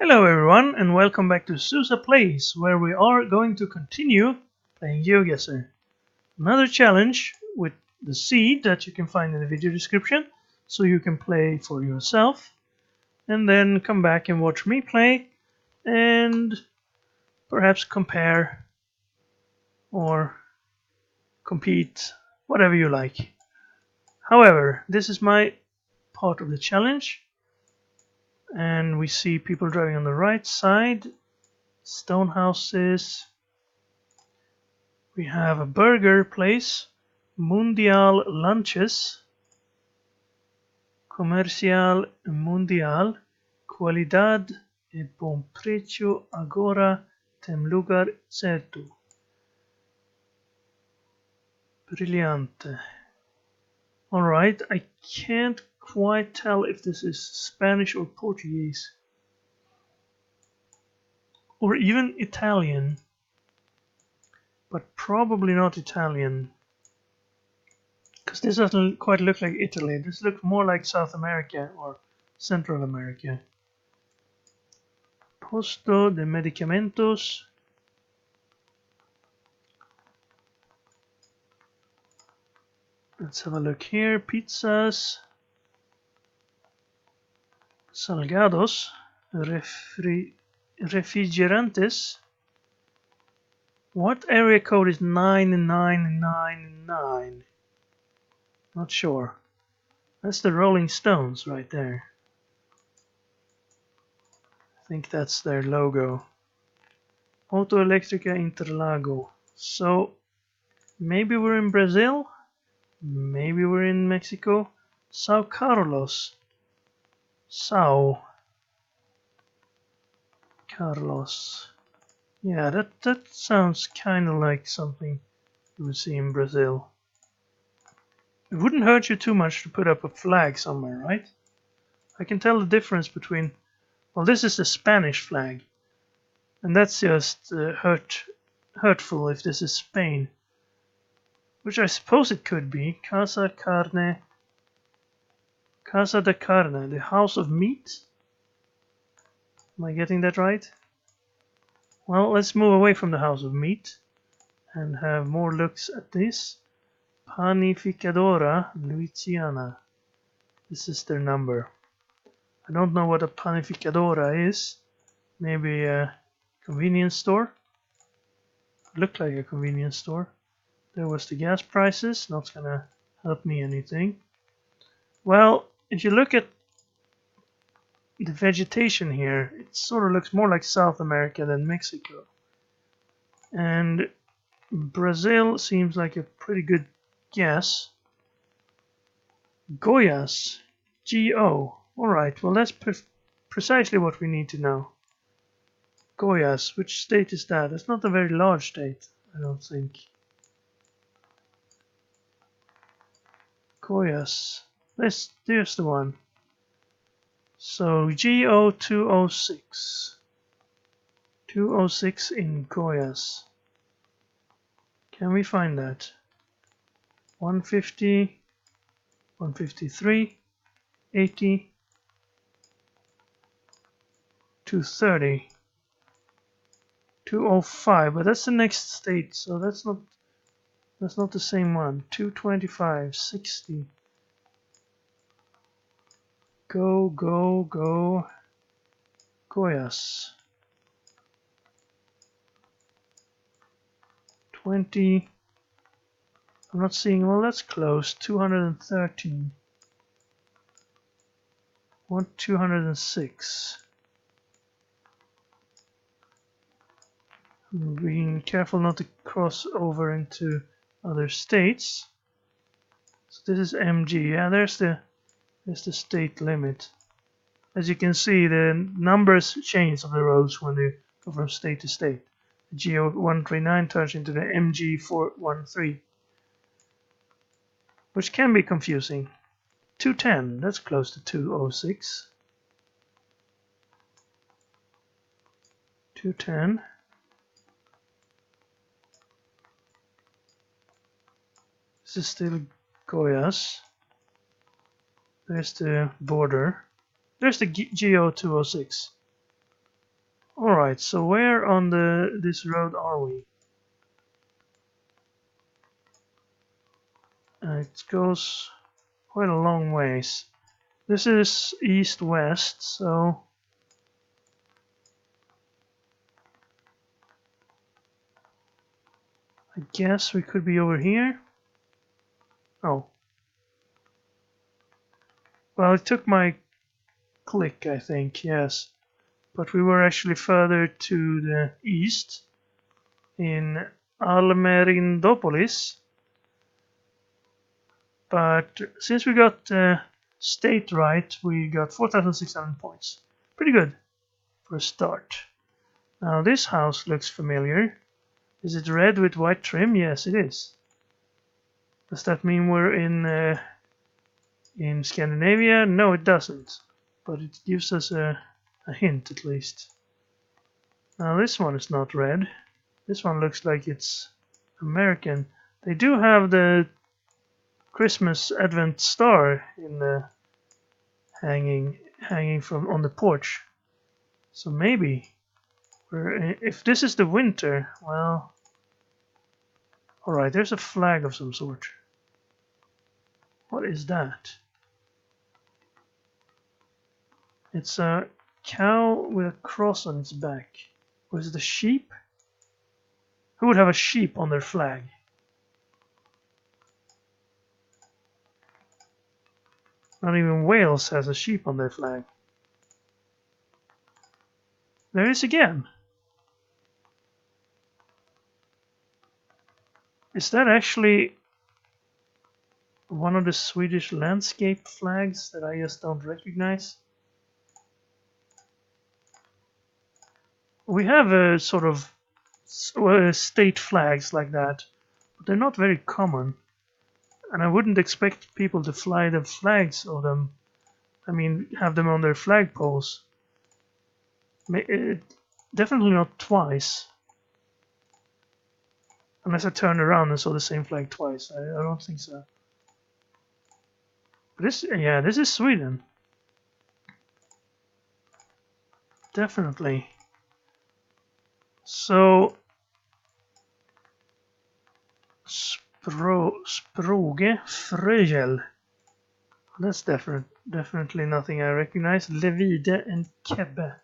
Hello everyone and welcome back to Susa Plays, where we are going to continue playing GeoGuessr. Another challenge with the seed that you can find in the video description, so you can play for yourself and then come back and watch me play and perhaps compare or compete, whatever you like. However, this is my part of the challenge, and we see people driving on the right side, stone houses. We have a burger place, Mundial Lunches, Comercial Mundial, Qualidad e bom preço agora tem lugar certo. Brilliante. Alright, I can't quite tell if this is Spanish or Portuguese. Or even Italian. But probably not Italian. Because this doesn't quite look like Italy. This looks more like South America or Central America. Posto de medicamentos. Let's have a look here. Pizzas. Salgados. Refrigerantes. What area code is 999? Not sure. That's the Rolling Stones right there. I think that's their logo. Auto Electrica Interlago. So maybe we're in Brazil. Maybe we're in Mexico. Sao Carlos. Sao Carlos. Yeah, that sounds kind of like something you would see in Brazil. It wouldn't hurt you too much to put up a flag somewhere, right? I can tell the difference between... Well, this is the Spanish flag. And that's just hurtful if this is Spain. Which I suppose it could be. Casa de Carne, the house of meat? Am I getting that right? Well, let's move away from the house of meat and have more looks at this. Panificadora Louisiana. This is their number. I don't know what a panificadora is. Maybe a convenience store. Looked like a convenience store. There was the gas prices. Not gonna help me anything. Well, if you look at the vegetation here, it sort of looks more like South America than Mexico. And Brazil seems like a pretty good guess. Goiás. G-O. Alright, well that's precisely what we need to know. Goiás. Which state is that? It's not a very large state, I don't think. Goiás. There's the one. So GO206. 206 in Goiás. Can we find that? 150, 153, 80, 230, 205, but that's the next state, so that's not the same one. 225, 60. Go, Goiás. 20. I'm not seeing, well that's close. 213. 206. I'm being careful not to cross over into other states. So this is MG. Yeah, there's the state limit. As you can see, the numbers change of the roads when they go from state to state. The GO139 turns into the MG413, which can be confusing. 210, that's close to 206. 210. This is still Goiás. There's the border. There's the GO206. Alright, so where on this road are we? It goes quite a long ways. This is east-west, so I guess we could be over here. Oh. Well, it took my click, I think, yes. But we were actually further to the east in Almerindopolis. But since we got state right, we got 4,600 points. Pretty good for a start. Now this house looks familiar. Is it red with white trim? Yes, it is. Does that mean we're in Scandinavia? No, it doesn't. But it gives us a hint at least. Now this one is not red. This one looks like it's American. They do have the Christmas Advent star in the hanging from on the porch. So maybe if this is the winter, well, all right. There's a flag of some sort. What is that? It's a cow with a cross on its back. Or is it a sheep? Who would have a sheep on their flag? Not even Wales has a sheep on their flag. There it is again. Is that actually one of the Swedish landscape flags that I just don't recognize? We have a sort of state flags like that, but they're not very common. And I wouldn't expect people to fly the flags of them. I mean, have them on their flagpoles. Definitely not twice. Unless I turned around and saw the same flag twice. I don't think so. But this is Sweden. Definitely. So Sproge Fröjel. That's definitely nothing I recognize. Levide and Kebbe.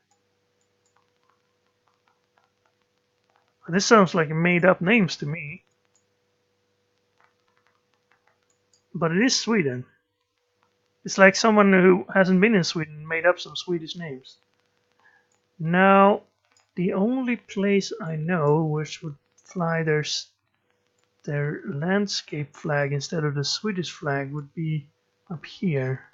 This sounds like made up names to me. But it is Sweden. It's like someone who hasn't been in Sweden made up some Swedish names. Now, the only place I know which would fly their landscape flag instead of the Swedish flag would be up here.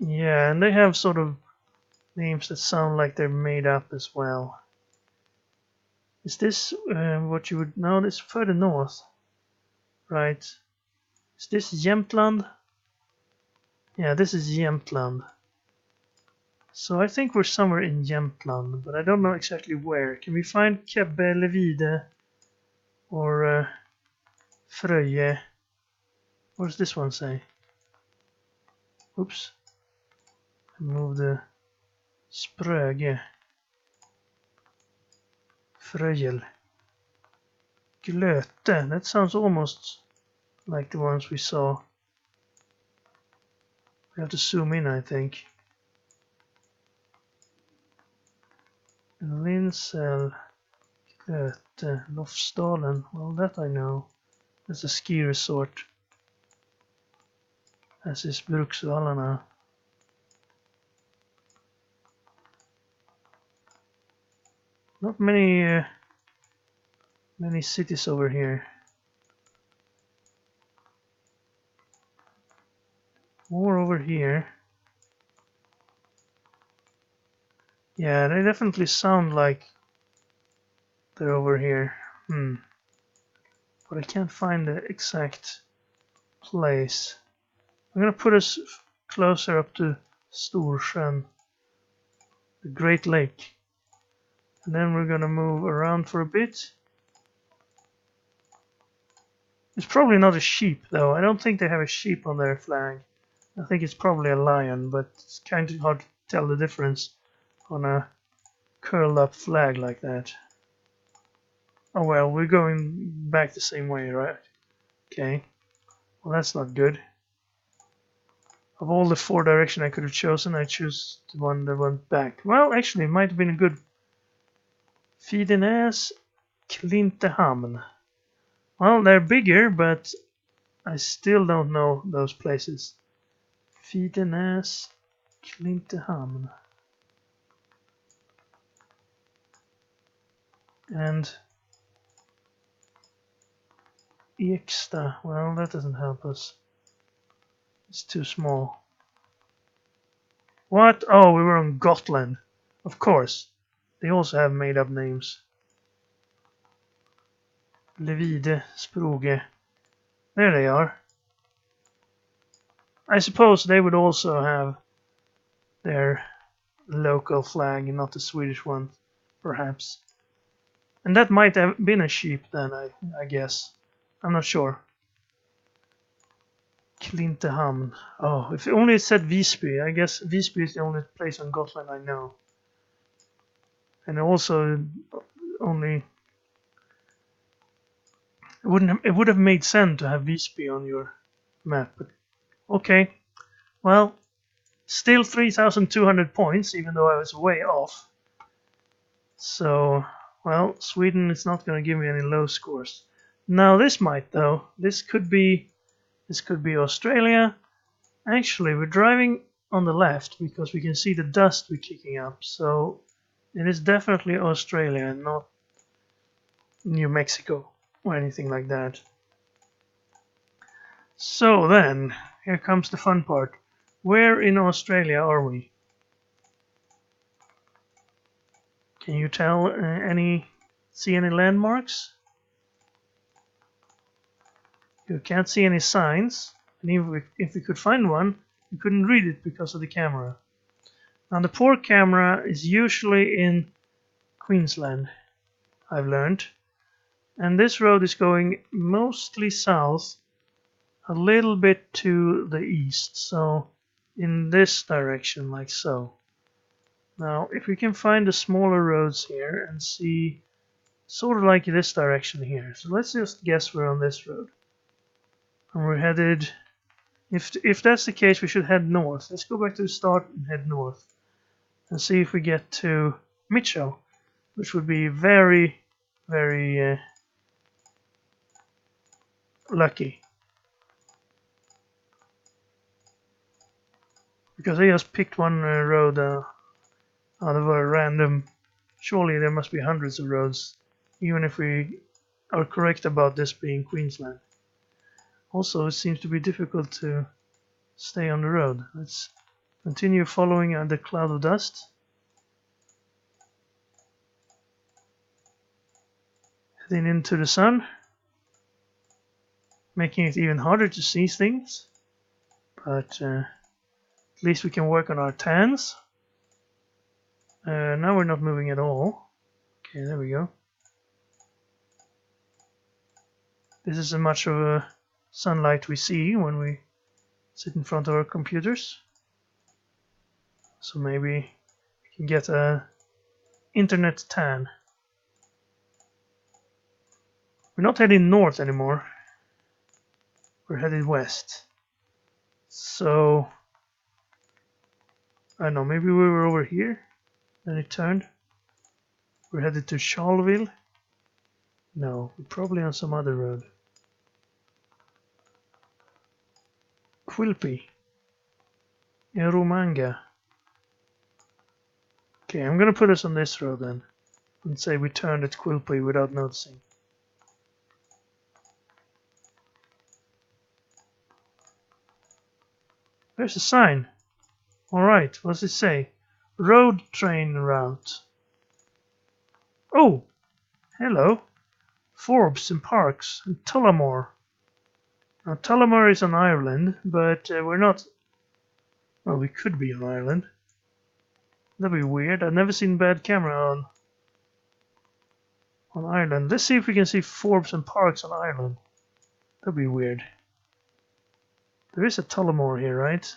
Yeah, and they have sort of names that sound like they're made up as well. Is this what you would know? This further north, right? Is this Jämtland? Yeah, this is Jämtland. So I think we're somewhere in Jämtland, but I don't know exactly where. Can we find Kebbe, Levide, or Fröje? What does this one say? Oops. I moved the Spröge. Fröjel. Glöte. That sounds almost like the ones we saw. We have to zoom in, I think. Linsel, Glöte, Lofsdalen. Well, that I know. That's a ski resort. As is Bruksvallarna. Not many cities over here. More over here. Yeah, they definitely sound like they're over here. But I can't find the exact place. I'm gonna put us closer up to Storsjön, the Great Lake. And then we're gonna move around for a bit. It's probably not a sheep though. I don't think they have a sheep on their flag. I think it's probably a lion, but it's kind of hard to tell the difference on a curled up flag like that. Oh well, we're going back the same way, right? Okay. Well, that's not good. Of all the 4 directions I could have chosen, I choose the one that went back. Well, actually, it might have been a good... Fidenäs, Klintehamn. Well, they're bigger, but I still don't know those places. Fidenäs, Klintehamn. And Eksta. Well, that doesn't help us. It's too small. What? Oh, we were on Gotland. Of course. They also have made up names. Levide, Spruge. There they are. I suppose they would also have their local flag and not the Swedish one, perhaps. And that might have been a sheep then, I guess. I'm not sure. Klintehamn. Oh, if only it said Visby. I guess Visby is the only place on Gotland I know. And also only... It would have made sense to have Visby on your map, but okay. Well, still 3,200 points, even though I was way off. So, well, Sweden is not going to give me any low scores. Now this might though. This could be Australia. Actually, we're driving on the left because we can see the dust we're kicking up. So it is definitely Australia and not New Mexico or anything like that. So then, here comes the fun part. Where in Australia are we? Can you tell see any landmarks? You can't see any signs, and if we could find one, you couldn't read it because of the camera. Now the poor camera is usually in Queensland, I've learned. And this road is going mostly south, a little bit to the east, so in this direction, like so. Now, if we can find the smaller roads here and see sort of like this direction here. So let's just guess we're on this road. And we're headed, if that's the case, we should head north. Let's go back to the start and head north. And see if we get to Mitchell, which would be very, very lucky. Because I just picked one road out of a random... Surely there must be hundreds of roads, even if we are correct about this being Queensland. Also, it seems to be difficult to stay on the road. Let's continue following the cloud of dust. Heading into the sun, making it even harder to see things. But at least we can work on our tans. Now we're not moving at all. Okay, there we go. This is as much of a sunlight we see when we sit in front of our computers. So maybe we can get a internet tan. We're not heading north anymore. We're headed west. So I don't know, maybe we were over here, then it turned. We're headed to Charleville. No, we're probably on some other road. Quilpie. Eromanga. Okay, I'm gonna put us on this road then. And say we turned at Quilpie without noticing. There's a sign. Alright, what does it say? Road train route. Oh! Hello! Forbes and Parks and Tullamore. Now Tullamore is on Ireland, but we're not... Well, we could be on Ireland. That'd be weird. I've never seen bad camera on Ireland. Let's see if we can see Forbes and Parks on Ireland. That'd be weird. There is a Tullamore here, right?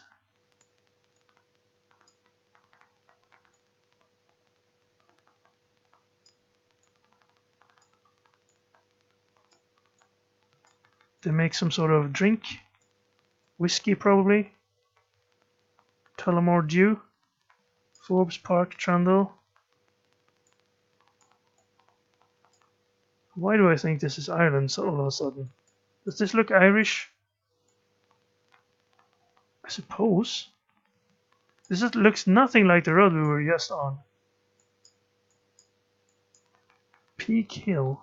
They make some sort of drink. Whiskey, probably. Tullamore Dew. Forbes Park, Trundle. Why do I think this is Ireland all of a sudden? Does this look Irish? I suppose. This looks nothing like the road we were just on. Peak Hill.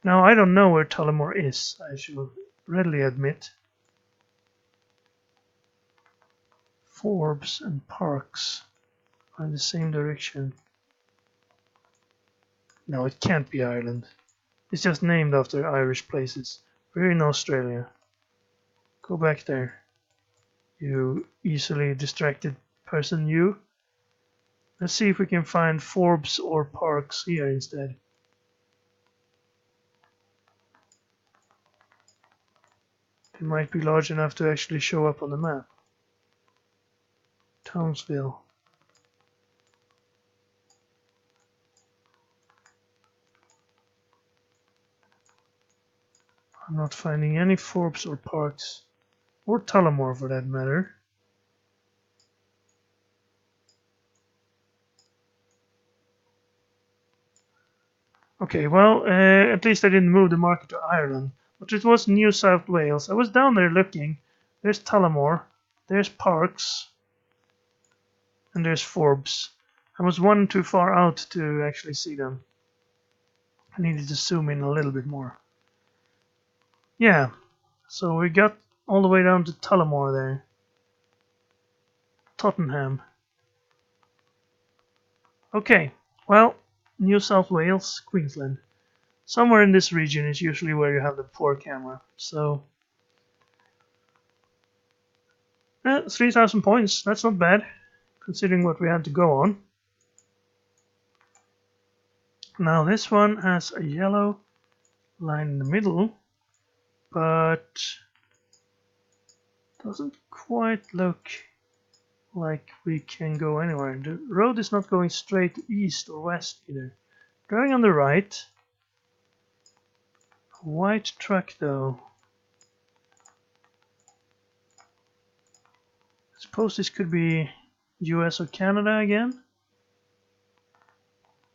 Now I don't know where Tullamore is, I should readily admit. Forbes and Parks are in the same direction. No, it can't be Ireland. It's just named after Irish places. We're in Australia. Go back there. You easily distracted person, you. Let's see if we can find Forbes or Parks here instead. They might be large enough to actually show up on the map. Townsville. I'm not finding any Forbes or Parks. Or Tullamore for that matter. Okay, well, at least I didn't move the marker to Ireland. But it was New South Wales. I was down there looking. There's Tullamore. There's Parks. And there's Forbes. I was one too far out to actually see them. I needed to zoom in a little bit more. Yeah, so we got all the way down to Tullamore there. Tottenham. Okay, well, New South Wales, Queensland. Somewhere in this region is usually where you have the poor camera. So, 3,000 points, that's not bad, considering what we had to go on. Now this one has a yellow line in the middle, but doesn't quite look like we can go anywhere. The road is not going straight east or west either. Going on the right. White truck though. I suppose this could be US or Canada again.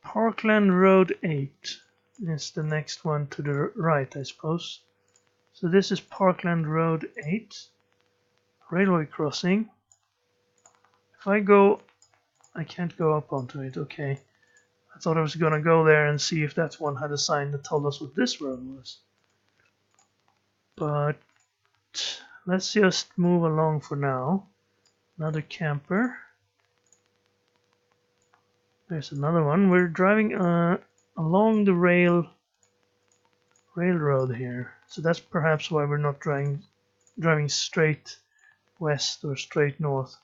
Parkland Road 8 is the next one to the right, I suppose. So this is Parkland Road 8. Railway crossing. If I go, I can't go up onto it, okay. I thought I was gonna go there and see if that one had a sign that told us what this road was. But let's just move along for now. Another camper. There's another one. We're driving along the railroad here. So that's perhaps why we're not driving straight west or straight north.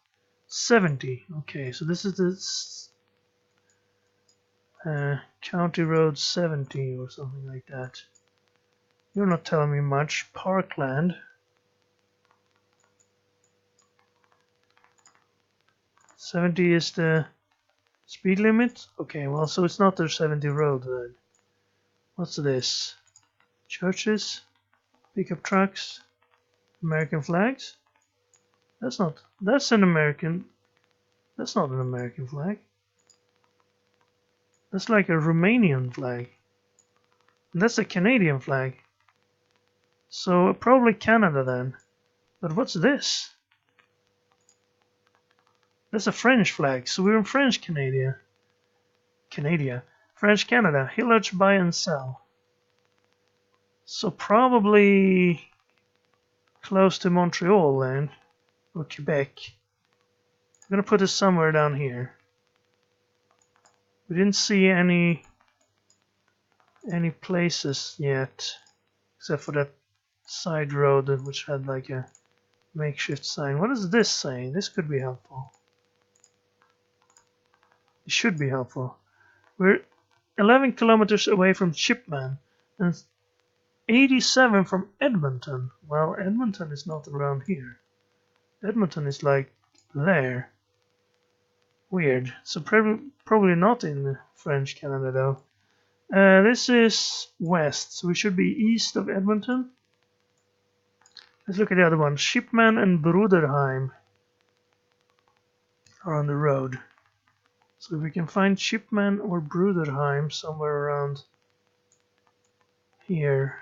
70. Okay, so this is the County Road 70 or something like that. You're not telling me much. Parkland. 70 is the speed limit? Okay, well, so it's not the 70 road then. What's this? Churches? Pickup trucks? American flags? That's not an American flag. That's like a Romanian flag. And that's a Canadian flag. So probably Canada then. But what's this? That's a French flag, so we're in French Canada. French Canada. Hillage, buy and sell. So probably close to Montreal then. Or Quebec. I'm gonna put it somewhere down here. We didn't see any places yet, except for that side road which had like a makeshift sign. What does this say? This could be helpful. It should be helpful. We're 11 kilometers away from Chipman and 87 from Edmonton. Well, Edmonton is not around here. Edmonton is like there. Weird. So probably not in French Canada though. This is west, so we should be east of Edmonton. Let's look at the other one. Shipman and Bruderheim are on the road. So if we can find Shipman or Bruderheim somewhere around here.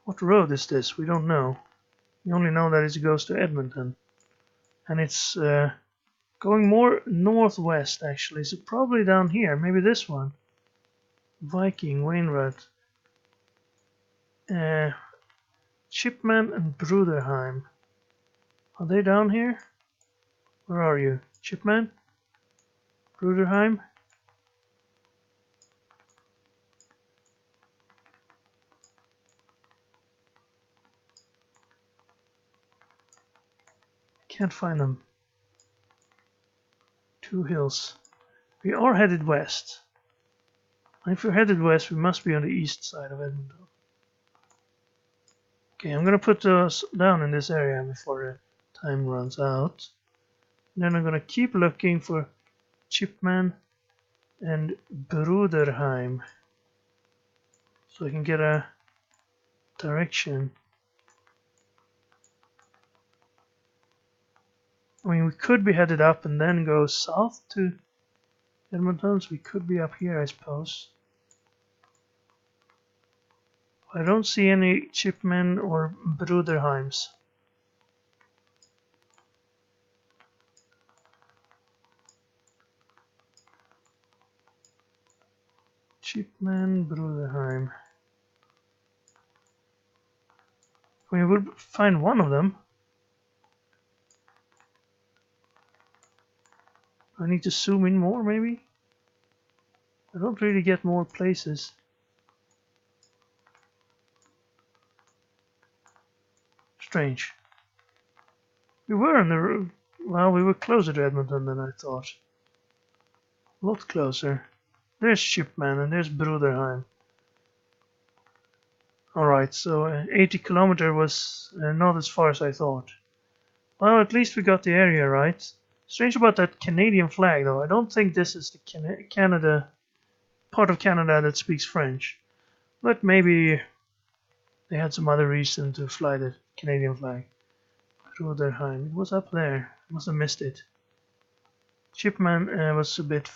What road is this? We don't know. We only know that it goes to Edmonton. And it's going more northwest actually, so probably down here, maybe this one. Viking, Wainwright. Shipman and Bruderheim. Are they down here? Where are you? Shipman? Bruderheim? Can't find them. Two hills. We are headed west. And if we're headed west, we must be on the east side of Edmonton. Okay, I'm gonna put those down in this area before the time runs out. And then I'm gonna keep looking for Chipman and Bruderheim, so I can get a direction. I mean, we could be headed up and then go south to Edmonton, so we could be up here, I suppose. I don't see any Chipmen or Bruderheims. Chipman, Bruderheim. We would find one of them. I need to zoom in more, maybe? I don't really get more places. Strange. We were on the... well, we were closer to Edmonton than I thought. A lot closer. There's Shipman and there's Bruderheim. Alright, so 80 kilometer was not as far as I thought. Well, at least we got the area right. Strange about that Canadian flag, though. I don't think this is the Canada part of Canada that speaks French. But maybe they had some other reason to fly the Canadian flag. Bruderheim. It was up there. I must have missed it. Shipman was a bit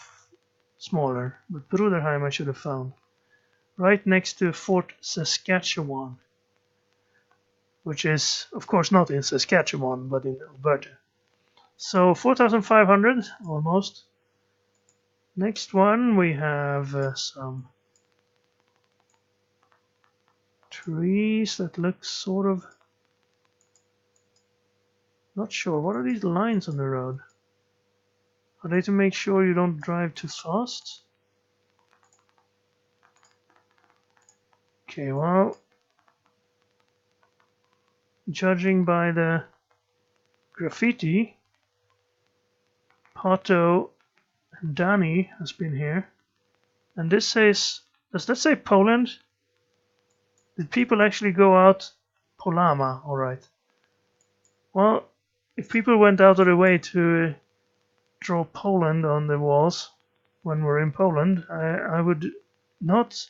smaller, but Bruderheim I should have found. Right next to Fort Saskatchewan, which is, of course, not in Saskatchewan, but in Alberta. So 4,500, almost. Next one, we have some trees that look sort of... not sure. What are these lines on the road? Are they to make sure you don't drive too fast? Okay, well, judging by the graffiti, Pato and Danny has been here. And this says, does that say Poland? Did people actually go out? Polama, alright. Well, if people went out of their way to draw Poland on the walls when we're in Poland, I would not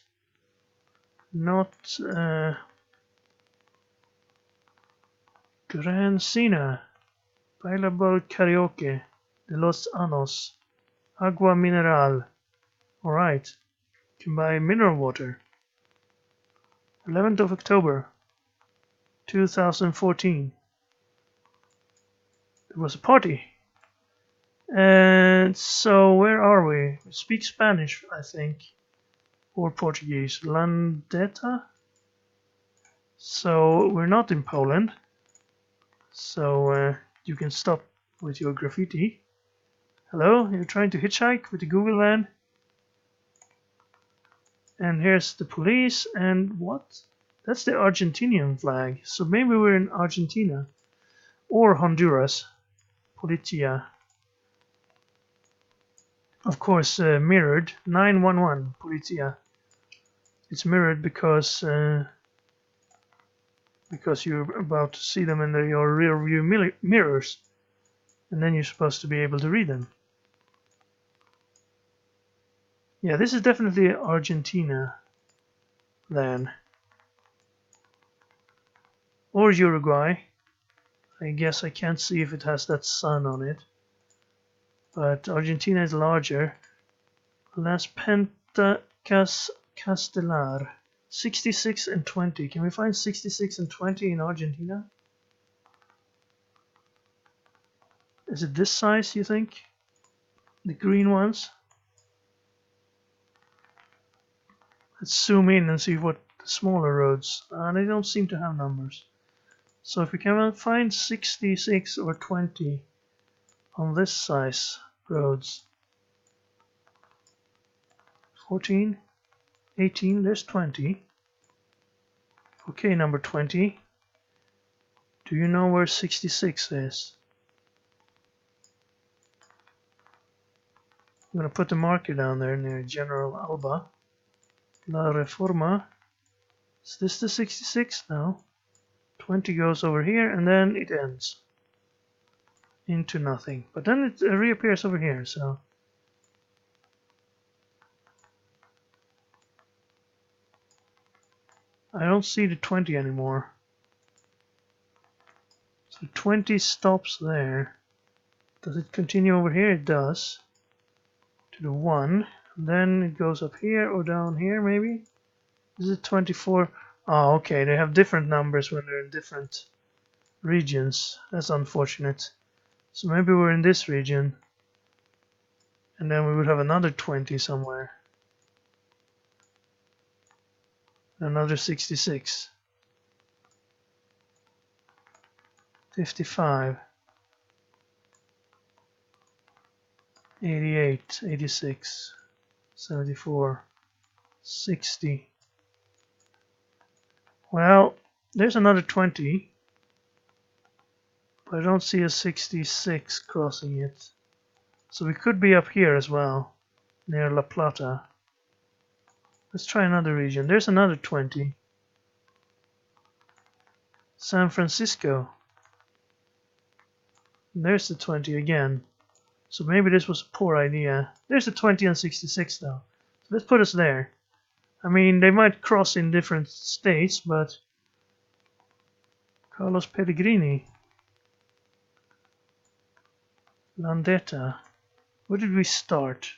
Gran Sina, Bailable Karaoke, de Los Anos, Agua Mineral. Alright, you can buy mineral water. 11th of October 2014. There was a party. And so where are we? We speak Spanish, I think. Or Portuguese. Landeta? So we're not in Poland. So you can stop with your graffiti. Hello? You're trying to hitchhike with the Google van? And here's the police, and what? That's the Argentinian flag. So maybe we're in Argentina. Or Honduras. Policia. Of course, mirrored. 911, Policia. It's mirrored because you're about to see them in your rear view mirrors. and then you're supposed to be able to read them. Yeah, this is definitely Argentina then. Or Uruguay. I guess I can't see if it has that sun on it. But Argentina is larger. Las Pentacas Castelar. 66 and 20. Can we find 66 and 20 in Argentina? Is it this size, you think? The green ones? Let's zoom in and see what the smaller roads. They don't seem to have numbers. So if we can find 66 or 20 on this size roads. 14, 18, there's 20. Okay, number 20. Do you know where 66 is? I'm going to put the marker down there near General Alba. La Reforma. Is this the 66? No. 20 goes over here and then it ends into nothing. But then it reappears over here, so. I don't see the 20 anymore. So 20 stops there. Does it continue over here? It does. To the 1. And then it goes up here or down here maybe? Is it 24? Oh, okay. They have different numbers when they're in different regions. That's unfortunate. So maybe we're in this region. And then we would have another 20 somewhere. Another 66. 55. 88, 86, 74, 60. Well, there's another 20. But I don't see a 66 crossing it. So we could be up here as well, near La Plata. Let's try another region. There's another 20. San Francisco. And there's the 20 again. So maybe this was a poor idea. There's the 20 and 66 though. So let's put us there. I mean, they might cross in different states, but Carlos Pellegrini. Landeta. Where did we start?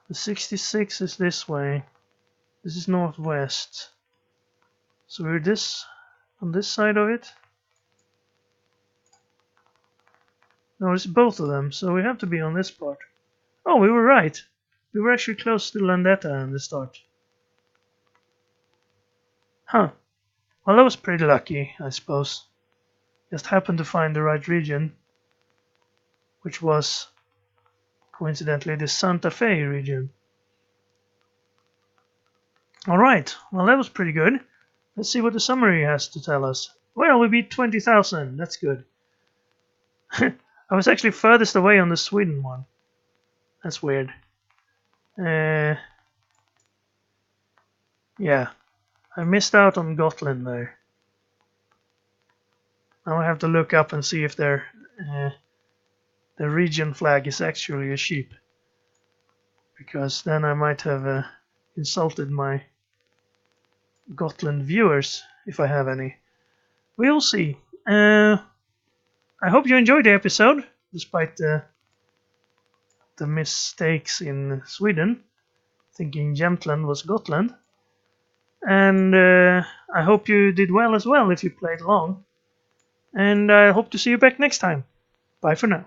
The 66 is this way. This is northwest. So we're on this side of it. No, it's both of them, so we have to be on this part. Oh, we were right. We were actually close to Landeta in the start. Huh. Well, that was pretty lucky, I suppose. Just happened to find the right region, which was, coincidentally, the Santa Fe region. Alright, well that was pretty good. Let's see what the summary has to tell us. Well, we beat 20,000, that's good. I was actually furthest away on the Sweden one. That's weird. Yeah, I missed out on Gotland there. Now I have to look up and see if the region flag is actually a sheep. Because then I might have insulted my Gotland viewers, if I have any. We'll see. I hope you enjoyed the episode, despite the mistakes in Sweden, thinking Jämtland was Gotland. And I hope you did well as well if you played along. And I hope to see you back next time. Bye for now.